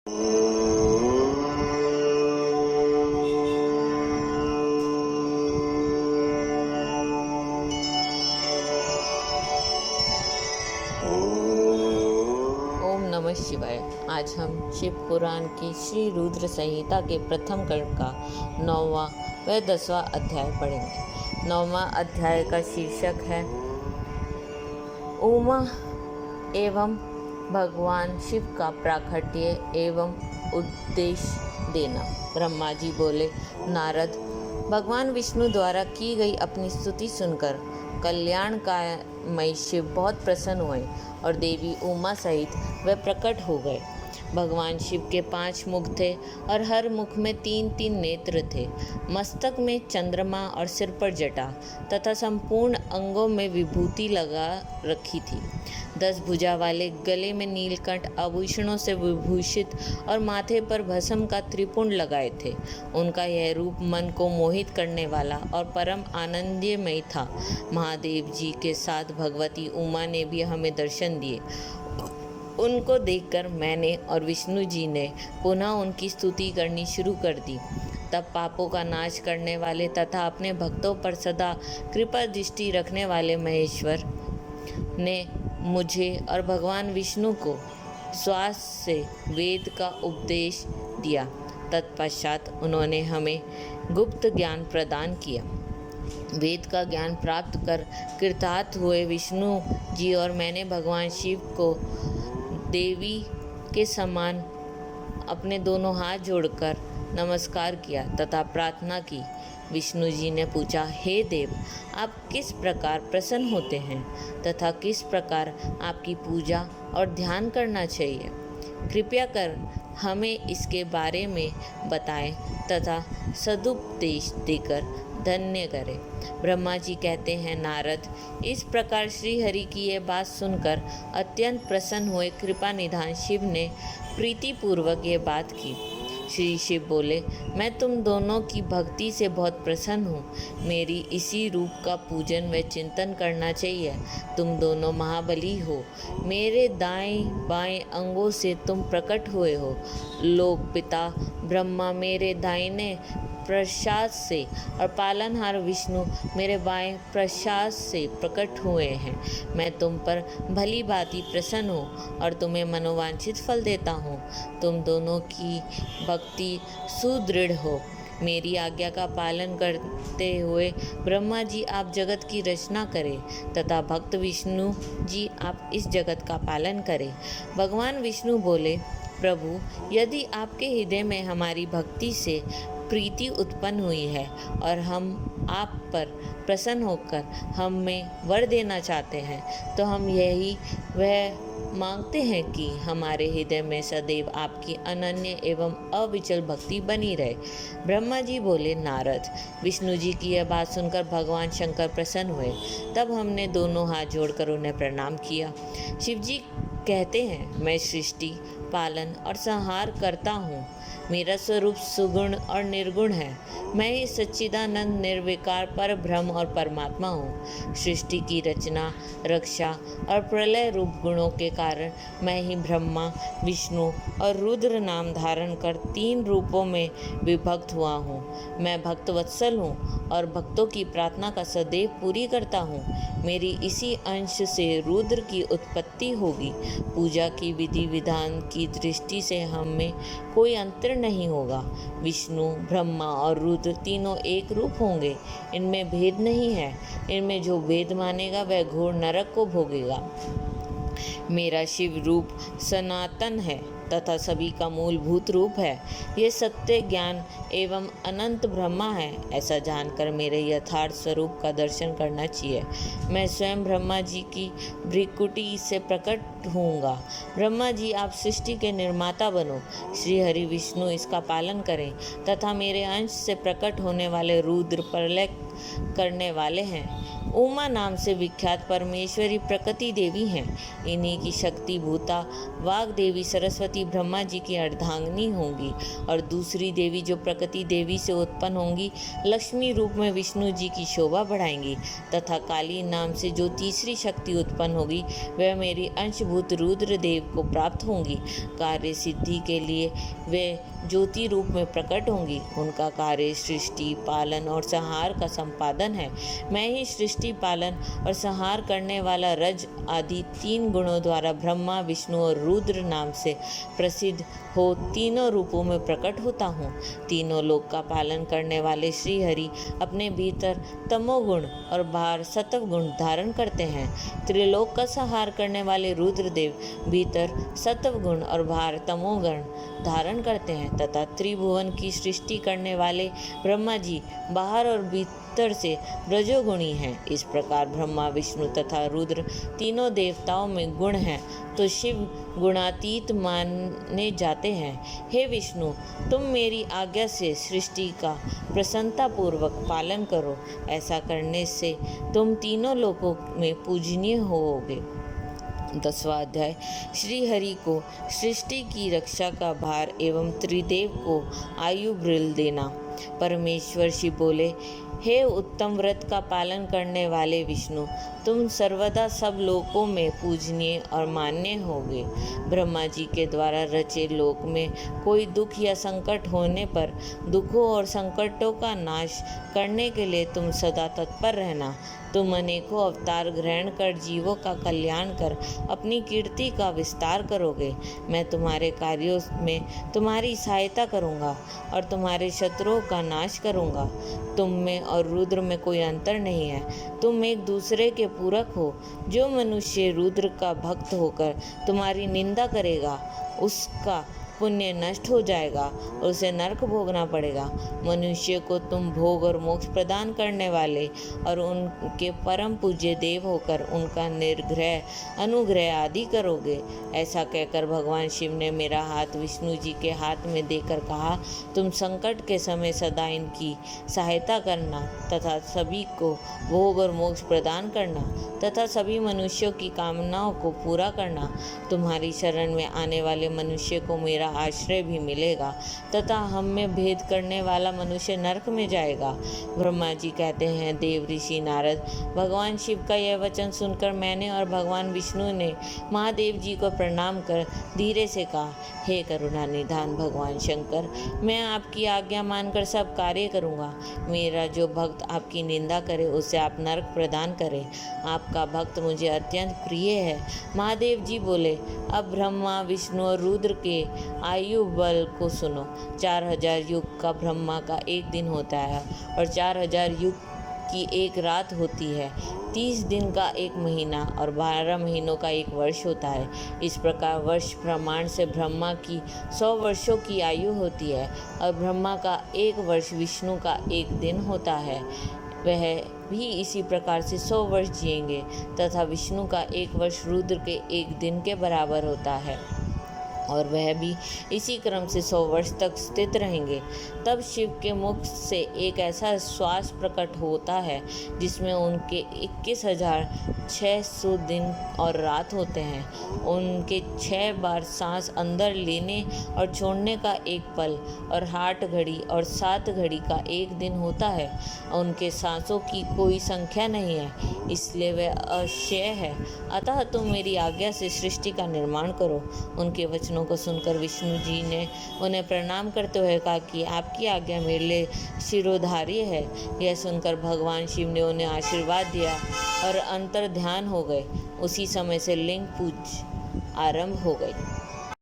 ओम नमः शिवाय। आज हम शिव पुराण की श्री रुद्र संहिता के प्रथम खंड का 9वां व 10वां अध्याय पढ़ेंगे। 9वां अध्याय का शीर्षक है उमा एवं भगवान शिव का प्राकट्य एवं उपदेश देना। ब्रह्मा जी बोले, नारद, भगवान विष्णु द्वारा की गई अपनी स्तुति सुनकर कल्याणमय शिव बहुत प्रसन्न हुए और देवी उमा सहित वे प्रकट हो गए। भगवान शिव के 5 मुख थे और हर मुख में 3-3 नेत्र थे। मस्तक में चंद्रमा और सिर पर जटा तथा संपूर्ण अंगों में विभूति लगा रखी थी। 10 भुजा वाले, गले में नीलकंठ आभूषणों से विभूषित और माथे पर भस्म का त्रिपुंड लगाए थे। उनका यह रूप मन को मोहित करने वाला और परम आनंदमय था। महादेव जी के साथ भगवती उमा ने भी हमें दर्शन दिए। उनको देखकर मैंने और विष्णु जी ने पुनः उनकी स्तुति करनी शुरू कर दी। तब पापों का नाश करने वाले तथा अपने भक्तों पर सदा कृपा दृष्टि रखने वाले महेश्वर ने मुझे और भगवान विष्णु को श्वास से वेद का उपदेश दिया। तत्पश्चात उन्होंने हमें गुप्त ज्ञान प्रदान किया। वेद का ज्ञान प्राप्त कर कृतार्थ हुए विष्णु जी और मैंने भगवान शिव को देवी के समान अपने दोनों हाथ जोड़कर नमस्कार किया तथा प्रार्थना की। विष्णु जी ने पूछा, हे देव, आप किस प्रकार प्रसन्न होते हैं तथा किस प्रकार आपकी पूजा और ध्यान करना चाहिए? कृपया कर हमें इसके बारे में बताएं तथा सदुपदेश देकर धन्य करें। ब्रह्मा जी कहते हैं, नारद, इस प्रकार श्री हरि की ये बात सुनकर अत्यंत प्रसन्न हुए कृपा निधान शिव ने प्रीतिपूर्वक ये बात की। श्री शिव बोले, मैं तुम दोनों की भक्ति से बहुत प्रसन्न हूँ। मेरी इसी रूप का पूजन व चिंतन करना चाहिए। तुम दोनों महाबली हो। मेरे दाएं बाएं अंगों से तुम प्रकट हुए हो। लोक पिता ब्रह्मा मेरे दाहिने प्रसाद से और पालनहार विष्णु मेरे बाएं प्रसाद से प्रकट हुए हैं। मैं तुम पर भली भांति प्रसन्न हूँ और तुम्हें मनोवांछित फल देता हूँ। तुम दोनों की भक्ति सुदृढ़ हो। मेरी आज्ञा का पालन करते हुए ब्रह्मा जी आप जगत की रचना करें तथा भक्त विष्णु जी आप इस जगत का पालन करें। भगवान विष्णु बोले, प्रभु, यदि आपके हृदय में हमारी भक्ति से प्रीति उत्पन्न हुई है और हम आप पर प्रसन्न होकर हमें वर देना चाहते हैं, तो हम यही वह मांगते हैं कि हमारे हृदय में सदैव आपकी अनन्य एवं अविचल भक्ति बनी रहे। ब्रह्मा जी बोले, नारद, विष्णु जी की यह बात सुनकर भगवान शंकर प्रसन्न हुए। तब हमने दोनों हाथ जोड़कर उन्हें प्रणाम किया। शिव जी कहते हैं, मैं सृष्टि, पालन और संहार करता हूँ। मेरा स्वरूप सुगुण और निर्गुण है। मैं ही सच्चिदानंद निर्विकार पर ब्रह्म और परमात्मा हूँ। सृष्टि की रचना, रक्षा और प्रलय रूप गुणों के कारण मैं ही ब्रह्मा, विष्णु और रुद्र नाम धारण कर 3 रूपों में विभक्त हुआ हूँ। मैं भक्त वत्सल हूँ और भक्तों की प्रार्थना का सदैव पूरी करता हूँ। मेरी इसी अंश से रुद्र की उत्पत्ति होगी। पूजा की विधि विधान की दृष्टि से हम में कोई अंतर नहीं होगा। विष्णु, ब्रह्मा और रुद्र तीनों एक रूप होंगे। इनमें भेद नहीं है। इनमें जो भेद मानेगा वह घोर नरक को भोगेगा। मेरा शिव रूप सनातन है तथा सभी का मूलभूत रूप है। ये सत्य, ज्ञान एवं अनंत ब्रह्मा है। ऐसा जानकर मेरे यथार्थ स्वरूप का दर्शन करना चाहिए। मैं स्वयं ब्रह्मा जी की भ्रिकुटी से प्रकट होऊंगा। ब्रह्मा जी आप सृष्टि के निर्माता बनो। श्री हरि विष्णु इसका पालन करें तथा मेरे अंश से प्रकट होने वाले रुद्र प्रलय करने वाले हैं। उमा नाम से विख्यात परमेश्वरी प्रकृति देवी हैं। इन्हीं की शक्ति भूता वाग देवी सरस्वती ब्रह्मा जी की अर्धांगिनी होंगी और दूसरी देवी जो प्रकृति देवी से उत्पन्न होंगी लक्ष्मी रूप में विष्णु जी की शोभा बढ़ाएंगी तथा काली नाम से जो तीसरी शक्ति उत्पन्न होगी वह मेरी अंशभूत रुद्र देव को प्राप्त होंगी। कार्य सिद्धि के लिए वे ज्योति रूप में प्रकट होंगी। उनका कार्य सृष्टि पालन और संहार का संपादन है। मैं ही सृष्टि पालन और संहार करने वाला रज आदि 3 गुणों द्वारा ब्रह्मा विष्णु और रुद्र नाम से प्रसिद्ध हो तीनों रूपों में प्रकट होता हूँ। तीनों लोक का पालन करने वाले श्री हरि अपने भीतर तमोगुण और बाहर सत्व गुण धारण करते हैं। त्रिलोक का संहार करने वाले रुद्रदेव भीतर सत्व गुण और बाहर तमोगुण धारण करते हैं तथा त्रिभुवन की सृष्टि करने वाले ब्रह्मा जी बाहर और भीतर से रजोगुणी हैं। इस प्रकार ब्रह्मा विष्णु तथा रुद्र तीनों देवताओं में गुण हैं तो शिव गुणातीत माने जाते हैं। हे विष्णु, तुम मेरी आज्ञा से सृष्टि का प्रसन्नतापूर्वक पालन करो। ऐसा करने से तुम तीनों लोकों में पूजनीय होोगे। 10वां अध्याय। श्री हरि को सृष्टि की रक्षा का भार एवं त्रिदेव को आयु बृल देना। परमेश्वर शिव बोले, हे उत्तम व्रत का पालन करने वाले विष्णु, तुम सर्वदा सब लोकों में पूजनीय और मान्य होगे। ब्रह्मा जी के द्वारा रचे लोक में कोई दुख या संकट होने पर दुखों और संकटों का नाश करने के लिए तुम सदा तत्पर रहना। तुम अनेकों अवतार ग्रहण कर जीवों का कल्याण कर अपनी कीर्ति का विस्तार करोगे। मैं तुम्हारे कार्यों में तुम्हारी सहायता करूंगा और तुम्हारे शत्रुओं का नाश करूंगा। तुम में और रुद्र में कोई अंतर नहीं है, तुम एक दूसरे के पूरक हो। जो मनुष्य रुद्र का भक्त होकर तुम्हारी निंदा करेगा उसका पुण्य नष्ट हो जाएगा और उसे नरक भोगना पड़ेगा। मनुष्य को तुम भोग और मोक्ष प्रदान करने वाले और उनके परम पूज्य देव होकर उनका निर्ग्रह अनुग्रह आदि करोगे। ऐसा कहकर भगवान शिव ने मेरा हाथ विष्णु जी के हाथ में देकर कहा, तुम संकट के समय सदा इनकी सहायता करना तथा सभी को भोग और मोक्ष प्रदान करना तथा सभी मनुष्यों की कामनाओं को पूरा करना। तुम्हारी शरण में आने वाले मनुष्य को मेरा आश्रय भी मिलेगा तथा हम में भेद करने वाला मनुष्य नरक में जाएगा। ब्रह्मा जी कहते हैं, देव ऋषि नारद, भगवान शिव का यह वचन सुनकर मैंने और भगवान विष्णु ने महादेव जी को प्रणाम कर धीरे से कहा, हे करुणा निधान भगवान शंकर, मैं आपकी आज्ञा मानकर सब कार्य करूँगा। मेरा जो भक्त आपकी निंदा करे उसे आप नरक प्रदान करें। आपका भक्त मुझे अत्यंत प्रिय है। महादेव जी बोले, अब ब्रह्मा विष्णु और रुद्र के आयु बल को सुनो। 4000 युग का ब्रह्मा का एक दिन होता है और 4000 युग की एक रात होती है। 30 दिन का एक महीना और 12 महीनों का एक वर्ष होता है। इस प्रकार वर्ष प्रमाण से ब्रह्मा की 100 वर्षों की आयु होती है और ब्रह्मा का एक वर्ष विष्णु का एक दिन होता है। वह भी इसी प्रकार से 100 वर्ष जिएंगे तथा विष्णु का एक वर्ष रुद्र के एक दिन के बराबर होता है और वह भी इसी क्रम से 100 वर्ष तक स्थित रहेंगे। तब शिव के मुख से एक ऐसा श्वास प्रकट होता है जिसमें उनके 21,600 दिन और रात होते हैं। उनके 6 बार सांस अंदर लेने और छोड़ने का एक पल और 8 घड़ी और 7 घड़ी का एक दिन होता है। उनके सांसों की कोई संख्या नहीं है, इसलिए वह अक्षय है। अतः तुम मेरी आज्ञा से सृष्टि का निर्माण करो। उनके वचनों को सुनकर विष्णु जी ने उन्हें प्रणाम करते हुए कहा कि आपकी आज्ञा मेरे लिए शिरोधार्य है। यह सुनकर भगवान शिव ने उन्हें आशीर्वाद दिया और अंतर ध्यान हो गए। उसी समय से लिंग पूज आरंभ हो गई।